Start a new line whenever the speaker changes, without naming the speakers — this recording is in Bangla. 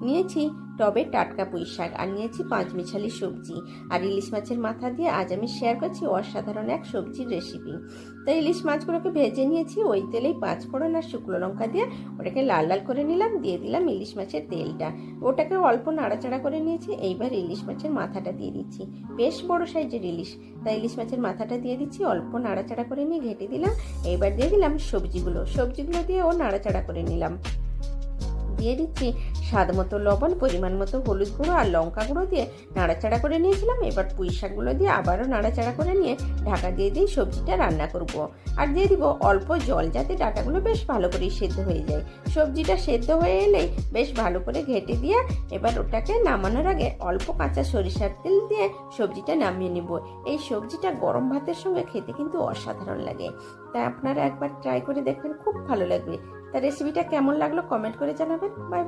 নিয়েছি টবে টাটকা পুঁই শাক, আর নিয়েছি পাঁচমিশালি সবজি। আর ইলিশ মাছের মাথা দিয়ে আজ আমি শেয়ার করছি অসাধারণ এক সবজির রেসিপি। তো ইলিশ মাছগুলোকে ভেজে নিয়েছি, ওই তেলেই পাঁচফোড়ন আর শুকনো লঙ্কা দিয়ে ওটাকে লাল লাল করে নিলাম। দিয়ে দিলাম ইলিশ মাছের তেলটা, ওটাকে অল্প নাড়াচাড়া করে নিয়েছি। এইবার ইলিশ মাছের মাথাটা দিয়ে দিচ্ছি, বেশ বড় সাইজের ইলিশ, তাই ইলিশ মাছের মাথাটা দিয়ে দিচ্ছি, অল্প নাড়াচাড়া করে নিয়ে ঘেটে দিলাম। এইবার দিয়ে দিলাম সবজিগুলো দিয়েও নাড়াচাড়া করে নিলাম। দিয়ে দিচ্ছি স্বাদ মতো লবণ, পরিমাণ মতো হলুদ গুঁড়ো আর লঙ্কা গুঁড়ো দিয়ে নাড়াচাড়া করে নিয়েছিলাম। এবার পুঁই শাকগুলো দিয়ে আবারও নাড়াচাড়া করে নিয়ে ঢাকা দিয়ে দিয়ে সবজিটা রান্না করব। আর দিয়ে দিব অল্প জল, যাতে ডাঁটাগুলো বেশ ভালো করে সেদ্ধ হয়ে যায়। সবজিটা সেদ্ধ হয়ে এলেই বেশ ভালো করে ঘেটে দিয়ে এবার ওটাকে নামানোর আগে অল্প কাঁচা সরিষার তেল দিয়ে সবজিটা নামিয়ে নিব। এই সবজিটা গরম ভাতের সঙ্গে খেতে কিন্তু অসাধারণ লাগে, তাই আপনারা একবার ট্রাই করে দেখবেন, খুব ভালো লাগবে। তা রেসিপিটা কেমন লাগলো কমেন্ট করে জানাবেন। বাই।